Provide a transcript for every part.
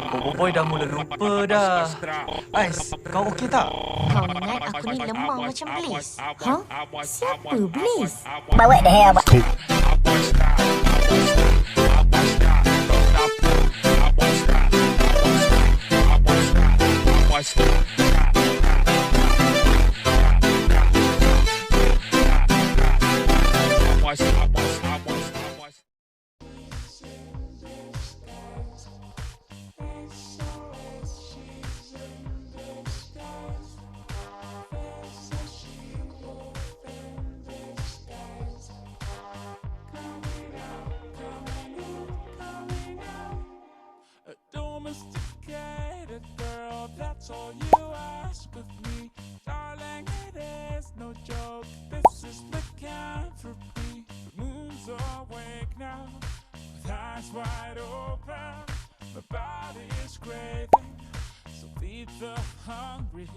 Boboiboy dah mula lupa dah. Ais, kau okey tak? Kau ingat aku ni lemah macam Bliss? Ha? Siapa Bliss? Bawa the hell, Domesticated girl, that's all you ask of me. Darling, it is no joke, this is lycanthropy. The moon's awake now, with eyes wide open. My body is craving, so feed the hungry.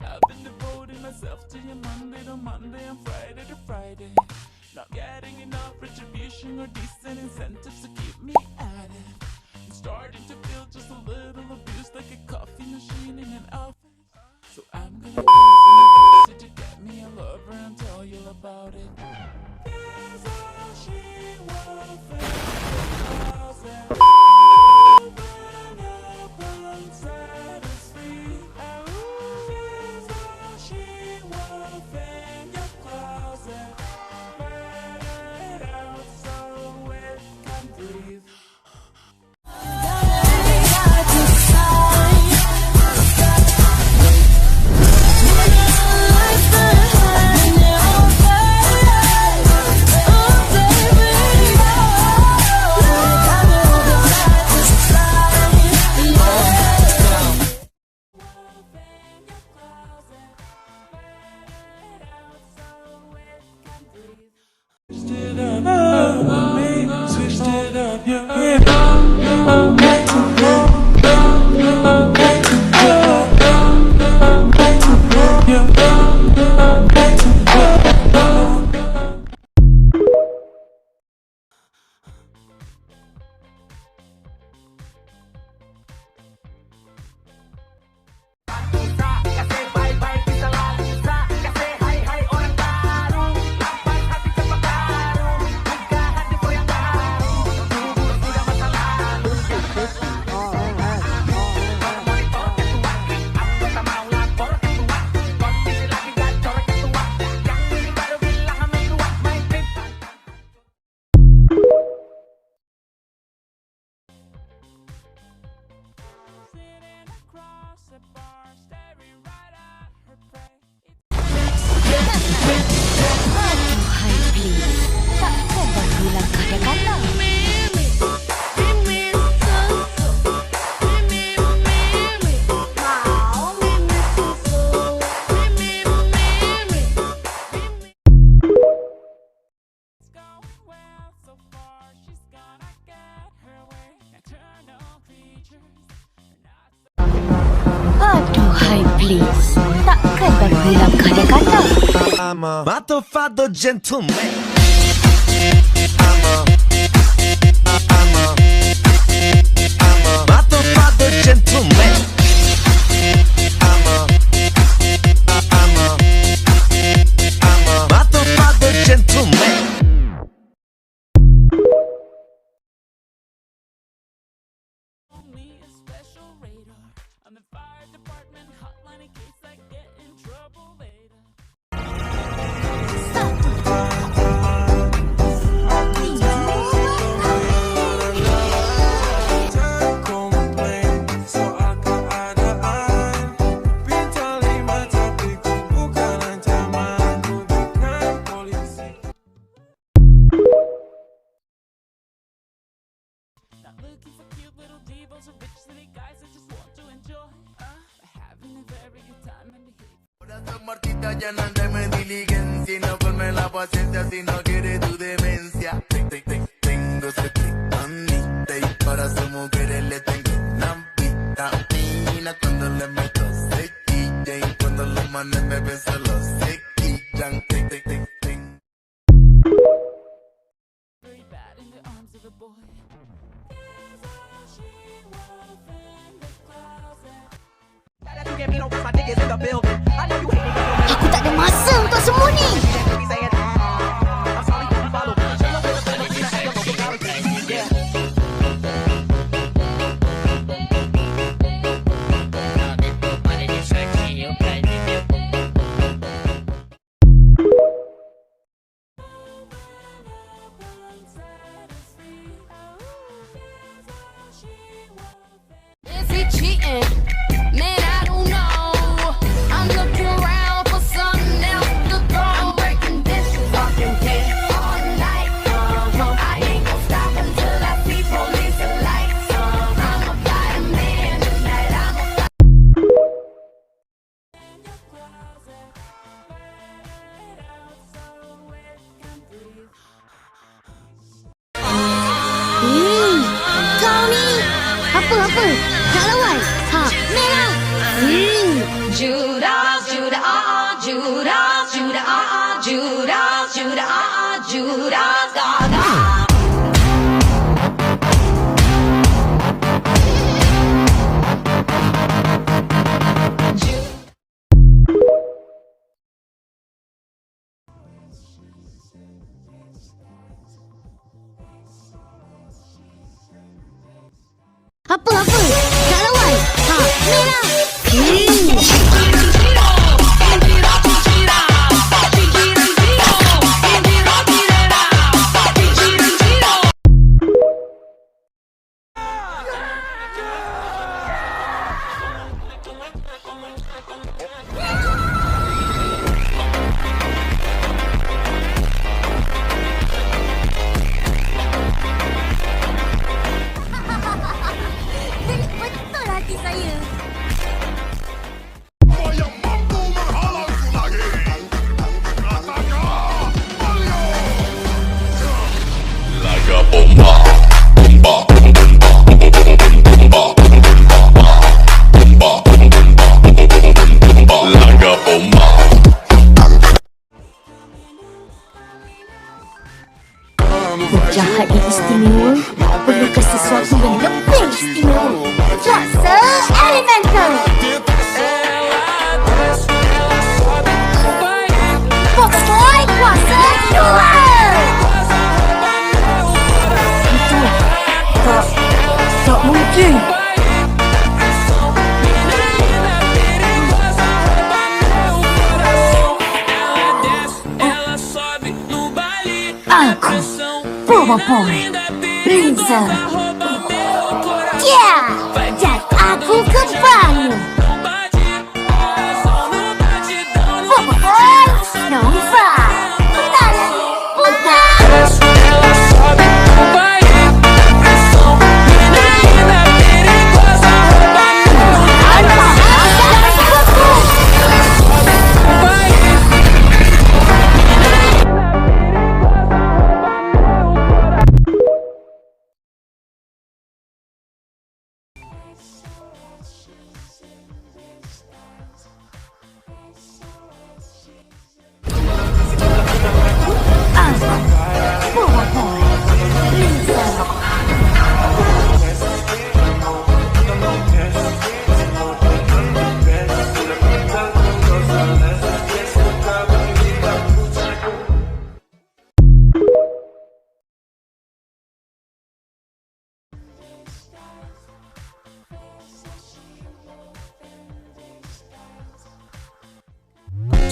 I've been devoting myself to you Monday to Monday and Friday to Friday. Not getting enough retribution or decent incentives to keep me at it. I'm starting to feel just a little abused, like a coffee machine in an office. So I'm gonna go to get me a lover and tell you about it. Here's all she will think. Open up and set us free. Here's all she will think. Your closet, let it out so it can breathe. Aduhai Bliss, takkan baru bilang kata-kata. I'm a motherfucker gentleman. I'm a motherfucker gentleman. I'm a motherfucker gentleman. On the fire department hotline in case I get in trouble later. Not looking for cute little divas or rich city guys that just want to enjoy having a very good time and behave. Martita llenan de diligencia y no colme la paciencia si no quiere tu demencia. Tengo ese manita y para su mujeres le tengo una vitamina cuando le meto sequilla y cuando los manes me ven solo se quillan. Very bad in the arms of a boy. Here's all she Aku tak ada masa untuk semua ni. Is he cheating? Man, I don't know. I'm looking around for something else to throw. I'm breaking dishes off and dead all night. I ain't gon' stop until I see police and lights. I'm a fireman tonight. I'm a Kau ni apa? Tak lawan. Ha, merah. Judah, Judah, Judah, Judah, Judah, Judah, Judah, Gaga. Apa? Tak lawan. Ha, merah. Betul hati saya. Laga bomba, bomba, bomba, bomba, bomba, bomba, laga bomba. Jahat yang istimewa perlukan sesuatu yang lebih istimewa. Kuasa elemental. Boboiboy kuasa 2. Betul. Tak mungkin. Aku Boboiboy Blizzard. Ya, dan aku kembali. Boboiboy Nova. Bukan.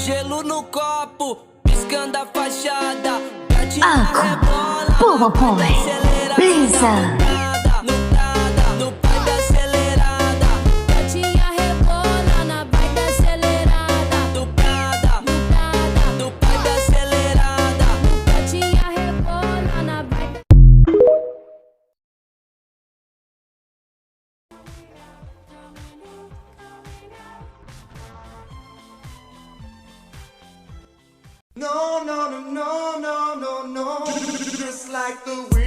Gelo no copo, piscando a fachada. Aku Boboiboy Blizzard. No pai da acelerada. Gatinha rebola na baik da acelerada. No pai da acelerada. Gatinha rebola na baik. No, no, no, no, no, no, no. Just like the wind.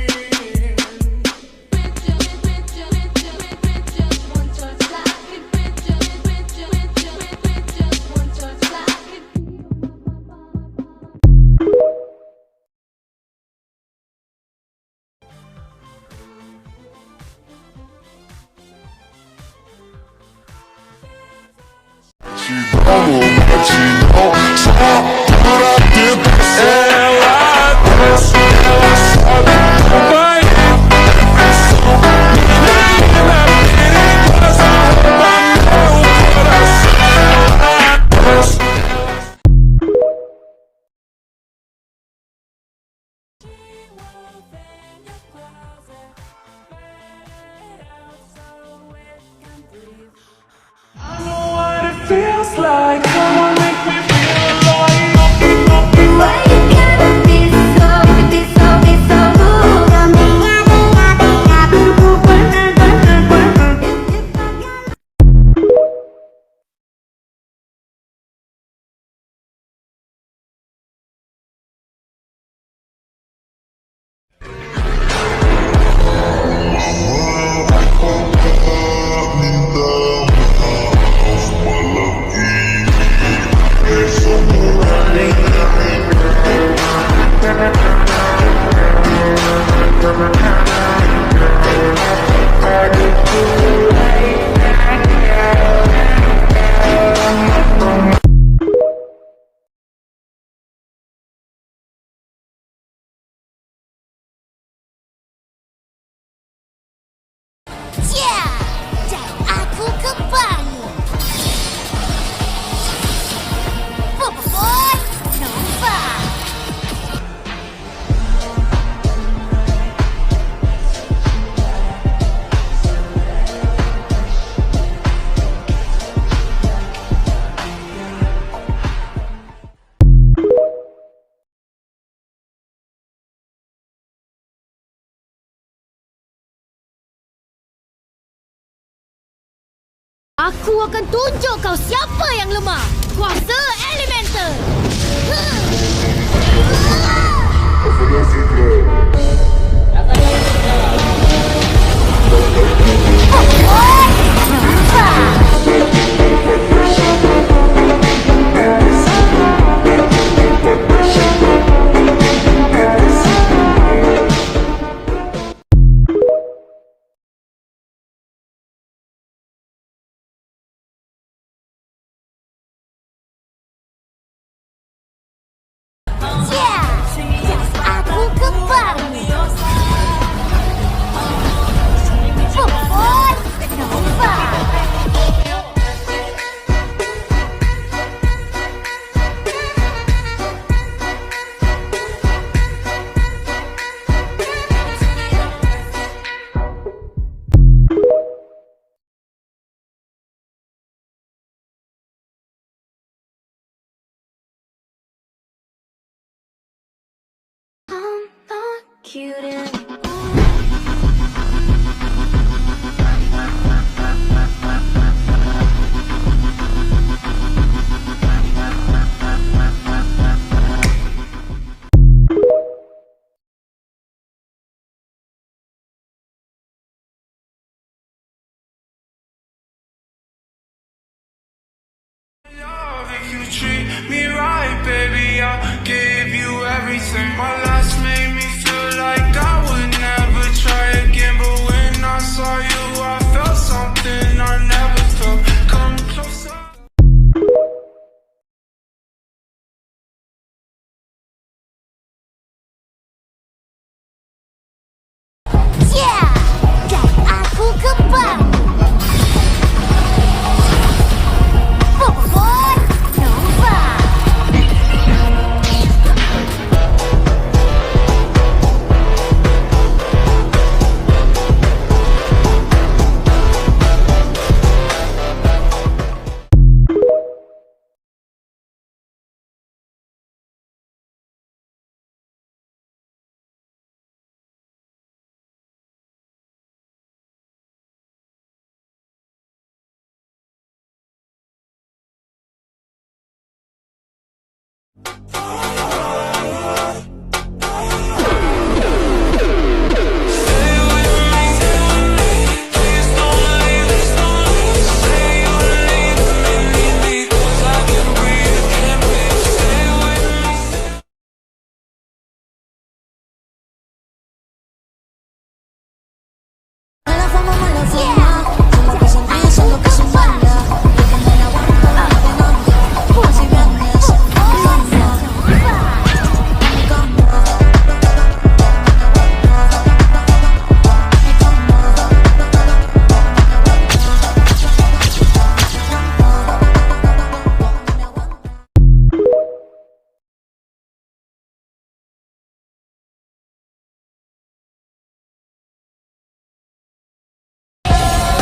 Feels like someone make me feel alive. Why you gotta be so good? Ya, dan aku kembali. Boboiboy Nova. Aku akan tunjuk kau siapa yang lemah. Kuasa elemental. Aku kembali. Boboiboy Nova. I'm not cute anymore. Love if you treat me right, baby, I'll give you everything. My last made me feel like I would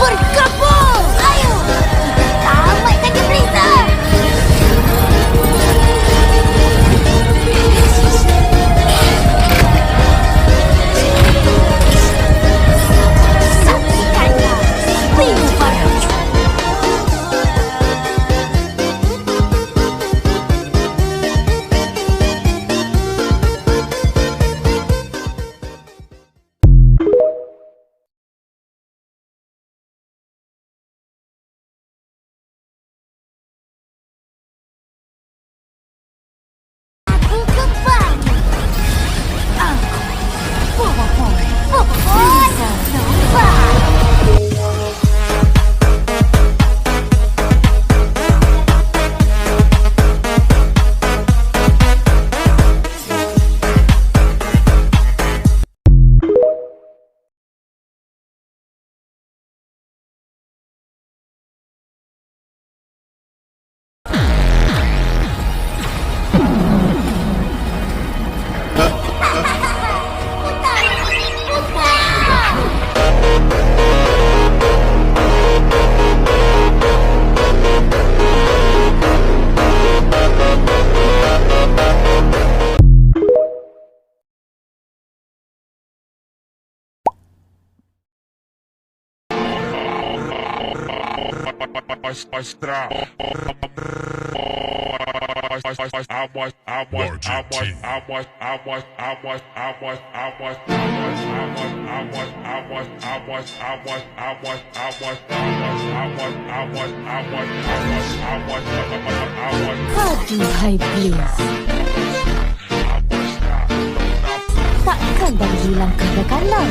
bergabung. Ayo, kita tamatkan dia Blizzard. Saksikanlah spin baru. Aku kembali. Aku Boboiboy Nova. Aduhai Blizz, takkan dah hilang kegagalan.